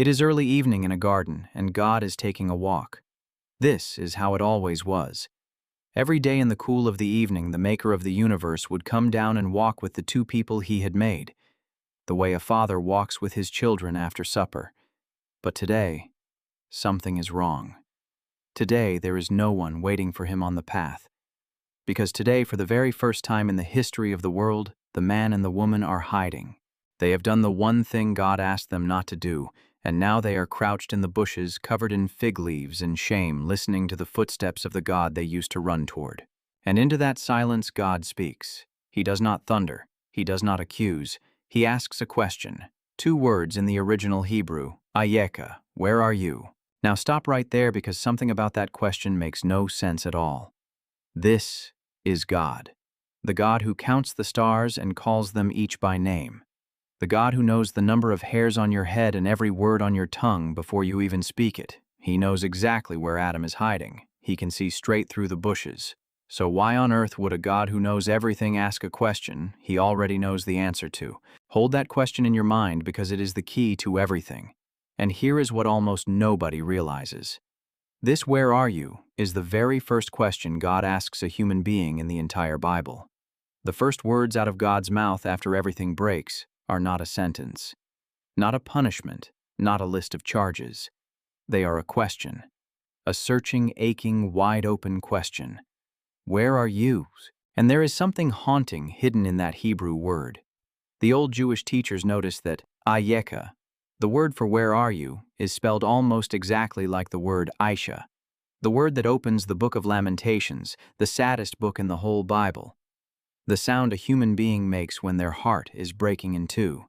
It is early evening in a garden, and God is taking a walk. This is how it always was. Every day in the cool of the evening, the maker of the universe would come down and walk with the two people he had made, the way a father walks with his children after supper. But today, something is wrong. Today, there is no one waiting for him on the path. Because today, for the very first time in the history of the world, the man and the woman are hiding. They have done the one thing God asked them not to do, and now they are crouched in the bushes, covered in fig leaves and shame, listening to the footsteps of the God they used to run toward. And into that silence God speaks. He does not thunder. He does not accuse. He asks a question. 2 words in the original Hebrew, Ayeka, where are you? Now stop right there, because something about that question makes no sense at all. This is God. The God who counts the stars and calls them each by name. The God who knows the number of hairs on your head and every word on your tongue before you even speak it. He knows exactly where Adam is hiding. He can see straight through the bushes. So why on earth would a God who knows everything ask a question he already knows the answer to? Hold that question in your mind, because it is the key to everything. And here is what almost nobody realizes. This "where are you" is the very first question God asks a human being in the entire Bible. The first words out of God's mouth after everything breaks are not a sentence, not a punishment, not a list of charges. They are a question, a searching, aching, wide-open question. Where are you? And there is something haunting hidden in that Hebrew word. The old Jewish teachers noticed that Ayeka, the word for "where are you," is spelled almost exactly like the word Aisha, the word that opens the book of Lamentations, the saddest book in the whole Bible. The sound a human being makes when their heart is breaking in two.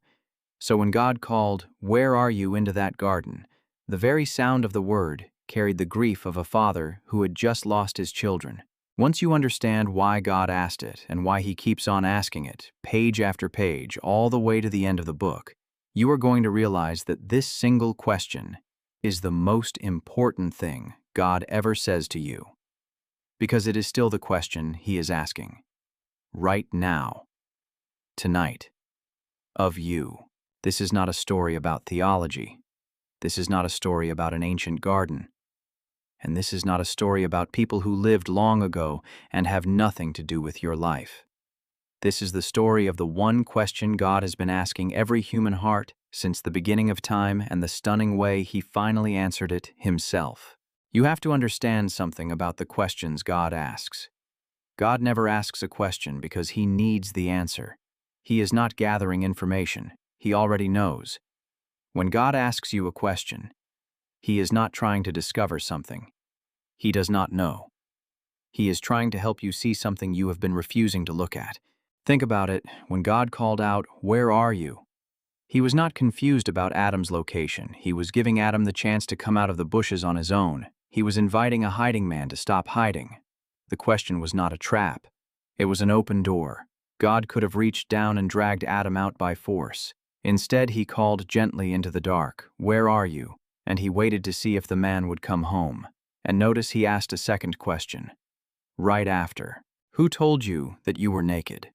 So when God called, "Where are you?" into that garden, the very sound of the word carried the grief of a father who had just lost his children. Once you understand why God asked it and why he keeps on asking it, page after page, all the way to the end of the book, you are going to realize that this single question is the most important thing God ever says to you. Because it is still the question he is asking. Right now. Tonight. Of you. This is not a story about theology. This is not a story about an ancient garden. And this is not a story about people who lived long ago and have nothing to do with your life. This is the story of the one question God has been asking every human heart since the beginning of time, and the stunning way he finally answered it himself. You have to understand something about the questions God asks. God never asks a question because he needs the answer. He is not gathering information. He already knows. When God asks you a question, he is not trying to discover something. He does not know. He is trying to help you see something you have been refusing to look at. Think about it. When God called out, "Where are you?" he was not confused about Adam's location. He was giving Adam the chance to come out of the bushes on his own. He was inviting a hiding man to stop hiding. The question was not a trap. It was an open door. God could have reached down and dragged Adam out by force. Instead, he called gently into the dark, "Where are you?" And he waited to see if the man would come home. And notice he asked a second question. Right after. Who told you that you were naked?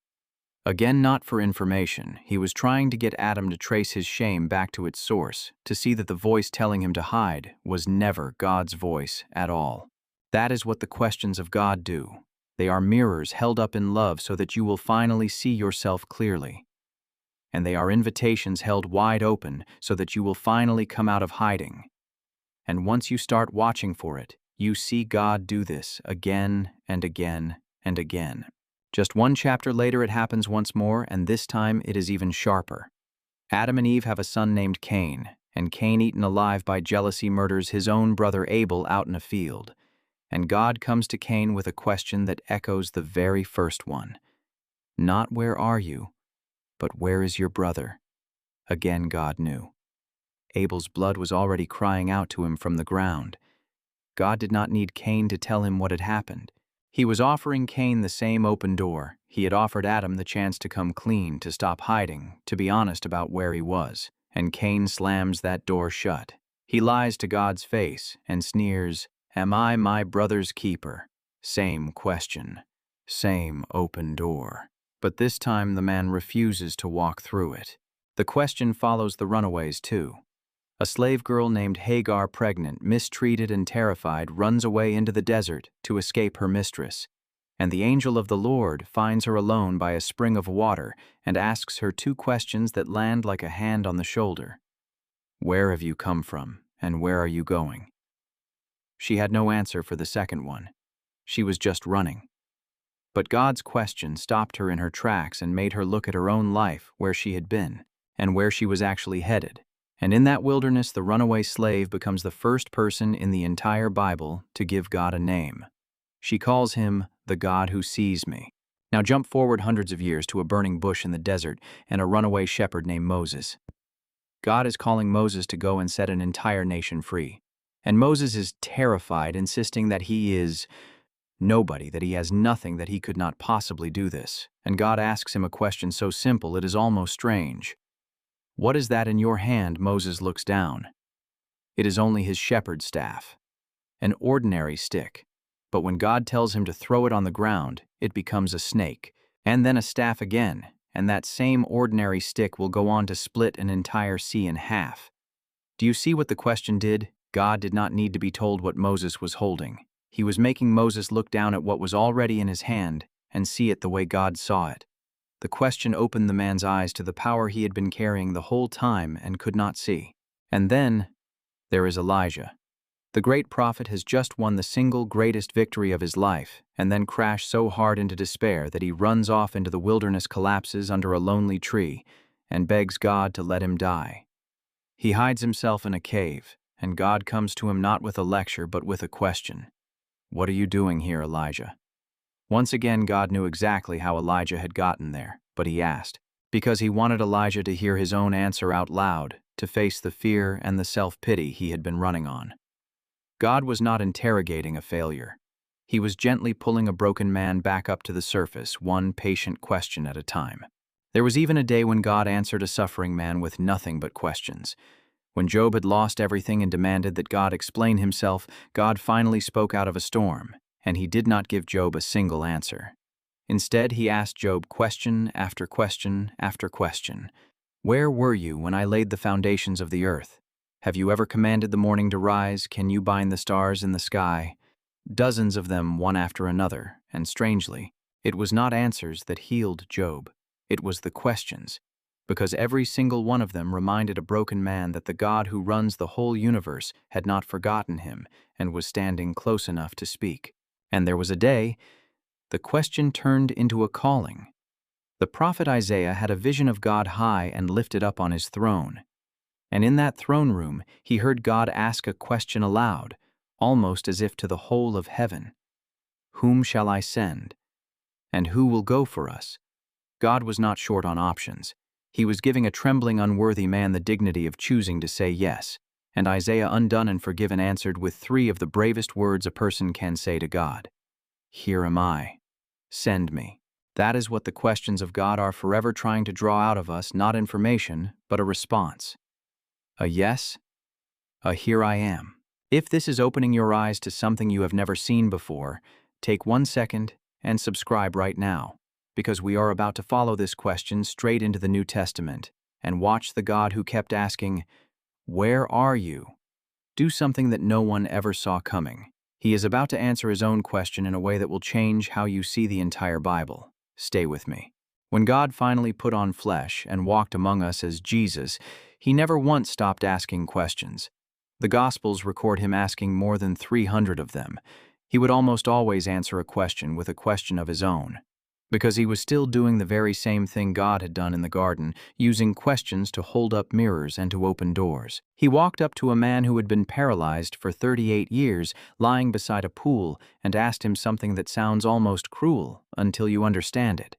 Again, not for information. He was trying to get Adam to trace his shame back to its source, to see that the voice telling him to hide was never God's voice at all. That is what the questions of God do. They are mirrors held up in love so that you will finally see yourself clearly. And they are invitations held wide open so that you will finally come out of hiding. And once you start watching for it, you see God do this again and again and again. Just one chapter later, it happens once more, and this time it is even sharper. Adam and Eve have a son named Cain, and Cain, eaten alive by jealousy, murders his own brother Abel out in a field. And God comes to Cain with a question that echoes the very first one. Not "Where are you?" but "Where is your brother?" Again, God knew. Abel's blood was already crying out to him from the ground. God did not need Cain to tell him what had happened. He was offering Cain the same open door. He had offered Adam the chance to come clean, to stop hiding, to be honest about where he was. And Cain slams that door shut. He lies to God's face and sneers, "Am I my brother's keeper?" Same question. Same open door. But this time the man refuses to walk through it. The question follows the runaways too. A slave girl named Hagar, pregnant, mistreated, and terrified, runs away into the desert to escape her mistress. And the angel of the Lord finds her alone by a spring of water and asks her two questions that land like a hand on the shoulder. Where have you come from, and where are you going? She had no answer for the second one. She was just running. But God's question stopped her in her tracks and made her look at her own life, where she had been, and where she was actually headed. And in that wilderness, the runaway slave becomes the first person in the entire Bible to give God a name. She calls him the God who sees me. Now jump forward hundreds of years to a burning bush in the desert and a runaway shepherd named Moses. God is calling Moses to go and set an entire nation free. And Moses is terrified, insisting that he is nobody, that he has nothing, that he could not possibly do this. And God asks him a question so simple it is almost strange. What is that in your hand? Moses looks down. It is only his shepherd's staff, an ordinary stick. But when God tells him to throw it on the ground, it becomes a snake, and then a staff again, and that same ordinary stick will go on to split an entire sea in half. Do you see what the question did? God did not need to be told what Moses was holding. He was making Moses look down at what was already in his hand and see it the way God saw it. The question opened the man's eyes to the power he had been carrying the whole time and could not see. And then there is Elijah. The great prophet has just won the single greatest victory of his life and then crashed so hard into despair that he runs off into the wilderness, collapses under a lonely tree, and begs God to let him die. He hides himself in a cave, and God comes to him not with a lecture but with a question. What are you doing here, Elijah? Once again, God knew exactly how Elijah had gotten there, but he asked, because he wanted Elijah to hear his own answer out loud, to face the fear and the self-pity he had been running on. God was not interrogating a failure. He was gently pulling a broken man back up to the surface, one patient question at a time. There was even a day when God answered a suffering man with nothing but questions. When Job had lost everything and demanded that God explain himself, God finally spoke out of a storm, and he did not give Job a single answer. Instead, he asked Job question after question after question. Where were you when I laid the foundations of the earth? Have you ever commanded the morning to rise? Can you bind the stars in the sky? Dozens of them, one after another, and strangely, it was not answers that healed Job. It was the questions, because every single one of them reminded a broken man that the God who runs the whole universe had not forgotten him and was standing close enough to speak. And there was a day, the question turned into a calling. The prophet Isaiah had a vision of God high and lifted up on his throne. And in that throne room, he heard God ask a question aloud, almost as if to the whole of heaven. Whom shall I send? And who will go for us? God was not short on options. He was giving a trembling, unworthy man the dignity of choosing to say yes. And Isaiah, undone and forgiven, answered with three of the bravest words a person can say to God. Here am I. Send me. That is what the questions of God are forever trying to draw out of us, not information, but a response. A yes, a here I am. If this is opening your eyes to something you have never seen before, take 1 second and subscribe right now, because we are about to follow this question straight into the New Testament and watch the God who kept asking, "Where are you?" do something that no one ever saw coming. He is about to answer his own question in a way that will change how you see the entire Bible. Stay with me. When God finally put on flesh and walked among us as Jesus, he never once stopped asking questions. The Gospels record him asking more than 300 of them. He would almost always answer a question with a question of his own, because he was still doing the very same thing God had done in the garden, using questions to hold up mirrors and to open doors. He walked up to a man who had been paralyzed for 38 years, lying beside a pool, and asked him something that sounds almost cruel until you understand it.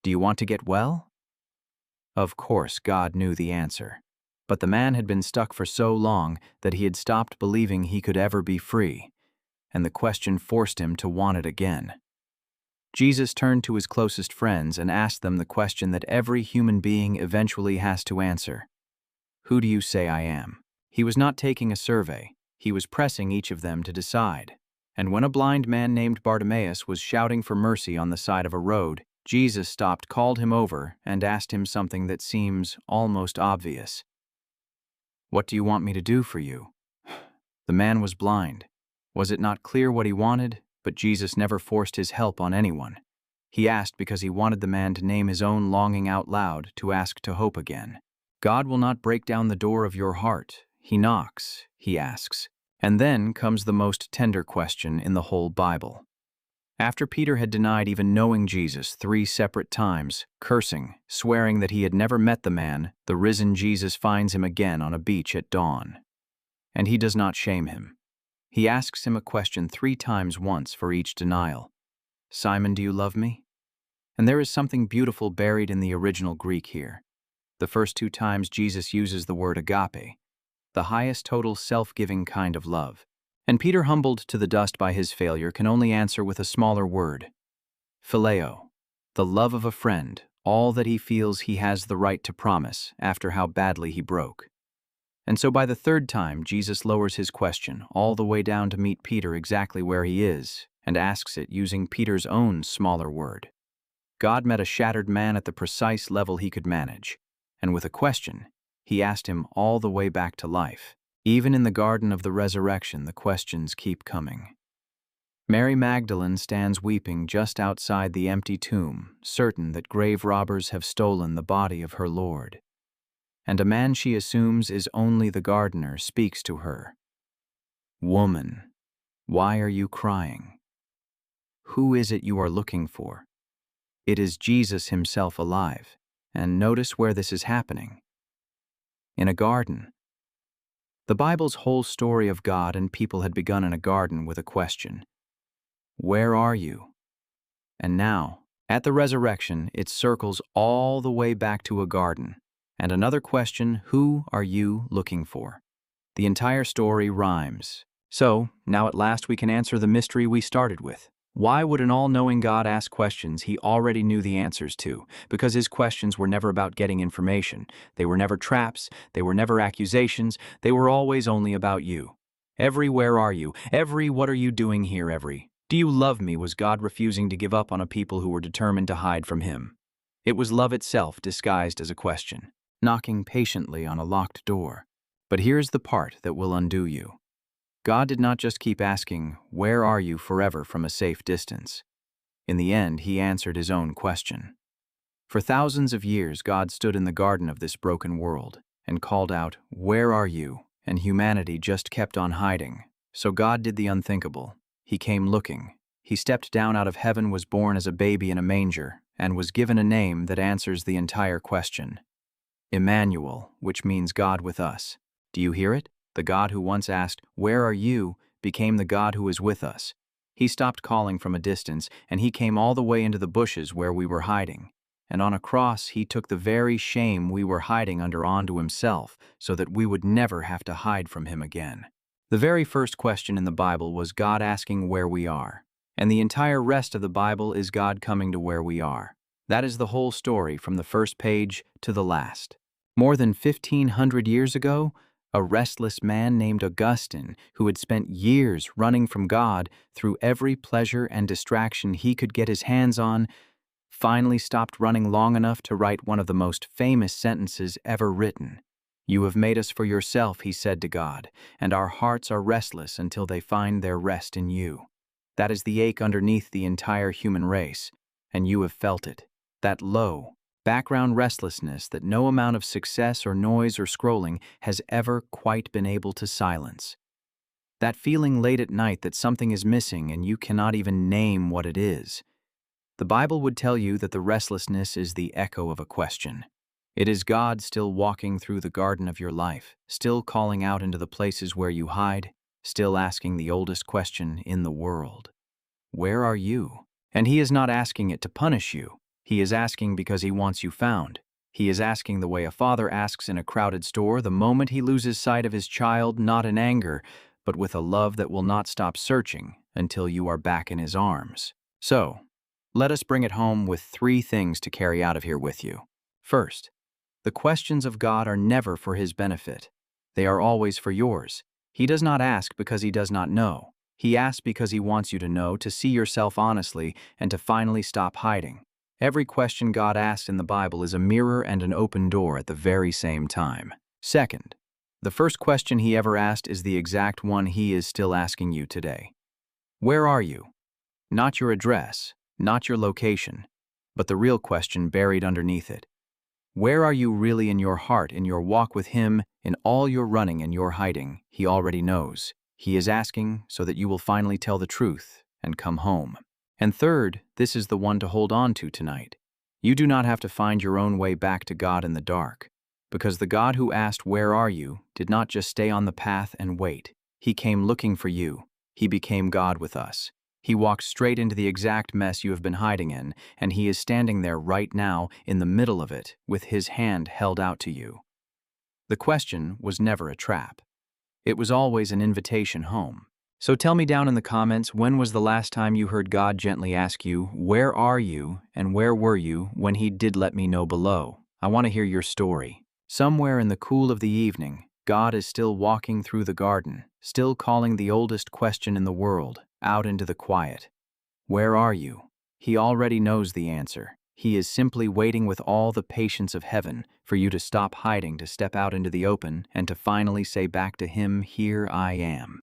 Do you want to get well? Of course, God knew the answer. But the man had been stuck for so long that he had stopped believing he could ever be free, and the question forced him to want it again. Jesus turned to his closest friends and asked them the question that every human being eventually has to answer. Who do you say I am? He was not taking a survey. He was pressing each of them to decide. And when a blind man named Bartimaeus was shouting for mercy on the side of a road, Jesus stopped, called him over, and asked him something that seems almost obvious. "What do you want me to do for you?" The man was blind. Was it not clear what he wanted? But Jesus never forced his help on anyone. He asked because he wanted the man to name his own longing out loud, to ask to hope again. God will not break down the door of your heart. He knocks, he asks. And then comes the most tender question in the whole Bible. After Peter had denied even knowing Jesus 3 separate times, cursing, swearing that he had never met the man, the risen Jesus finds him again on a beach at dawn. And he does not shame him. He asks him a question 3 times, once for each denial. "Simon, do you love me?" And there is something beautiful buried in the original Greek here. The first 2 times Jesus uses the word agape, the highest total self-giving kind of love. And Peter, humbled to the dust by his failure, can only answer with a smaller word: phileo, the love of a friend, all that he feels he has the right to promise after how badly he broke. And so by the 3rd time, Jesus lowers his question all the way down to meet Peter exactly where he is, and asks it using Peter's own smaller word. God met a shattered man at the precise level he could manage, and with a question, he asked him all the way back to life. Even in the garden of the resurrection, the questions keep coming. Mary Magdalene stands weeping just outside the empty tomb, certain that grave robbers have stolen the body of her Lord. And a man she assumes is only the gardener speaks to her. "Woman, why are you crying? Who is it you are looking for?" It is Jesus himself alive. And notice where this is happening. In a garden. The Bible's whole story of God and people had begun in a garden with a question: "Where are you?" And now, at the resurrection, it circles all the way back to a garden. And another question: who are you looking for? The entire story rhymes. So, now at last we can answer the mystery we started with. Why would an all-knowing God ask questions he already knew the answers to? Because his questions were never about getting information. They were never traps. They were never accusations. They were always only about you. Every "where are you?" Every "what are you doing here?" Every "do you love me?" was God refusing to give up on a people who were determined to hide from him. It was love itself disguised as a question, knocking patiently on a locked door. But here's the part that will undo you. God did not just keep asking, "Where are you?" forever from a safe distance. In the end, he answered his own question. For thousands of years, God stood in the garden of this broken world and called out, "Where are you?" And humanity just kept on hiding. So God did the unthinkable. He came looking. He stepped down out of heaven, was born as a baby in a manger, and was given a name that answers the entire question. Emmanuel, which means God with us. Do you hear it? The God who once asked, "Where are you?" became the God who is with us. He stopped calling from a distance, and he came all the way into the bushes where we were hiding. And on a cross, he took the very shame we were hiding under onto himself, so that we would never have to hide from him again. The very first question in the Bible was God asking where we are. And the entire rest of the Bible is God coming to where we are. That is the whole story from the first page to the last. More than 1,500 years ago, a restless man named Augustine, who had spent years running from God through every pleasure and distraction he could get his hands on, finally stopped running long enough to write one of the most famous sentences ever written. "You have made us for yourself," he said to God, "and our hearts are restless until they find their rest in you." That is the ache underneath the entire human race, and you have felt it. That low, background restlessness that no amount of success or noise or scrolling has ever quite been able to silence. That feeling late at night that something is missing and you cannot even name what it is. The Bible would tell you that the restlessness is the echo of a question. It is God still walking through the garden of your life, still calling out into the places where you hide, still asking the oldest question in the world: "Where are you?" And he is not asking it to punish you. He is asking because he wants you found. He is asking the way a father asks in a crowded store the moment he loses sight of his child, not in anger, but with a love that will not stop searching until you are back in his arms. So, let us bring it home with 3 things to carry out of here with you. First, the questions of God are never for his benefit. They are always for yours. He does not ask because he does not know. He asks because he wants you to know, to see yourself honestly, and to finally stop hiding. Every question God asks in the Bible is a mirror and an open door at the very same time. Second, The first question he ever asked is the exact one he is still asking you today. Where are you? Not your address, not your location, but the real question buried underneath it. Where are you really in your heart, in your walk with him, in all your running and your hiding? He already knows. He is asking so that you will finally tell the truth and come home. And third, this is the one to hold on to tonight. You do not have to find your own way back to God in the dark, because the God who asked, "Where are you?" did not just stay on the path and wait. He came looking for you. He became God with us. He walked straight into the exact mess you have been hiding in, and he is standing there right now in the middle of it with his hand held out to you. The question was never a trap. It was always an invitation home. So tell me down in the comments, when was the last time you heard God gently ask you, "Where are you and where were you when he did let me know below?" I want to hear your story. Somewhere in the cool of the evening, God is still walking through the garden, still calling the oldest question in the world out into the quiet. Where are you? He already knows the answer. He is simply waiting with all the patience of heaven for you to stop hiding, to step out into the open, and to finally say back to him, "Here I am."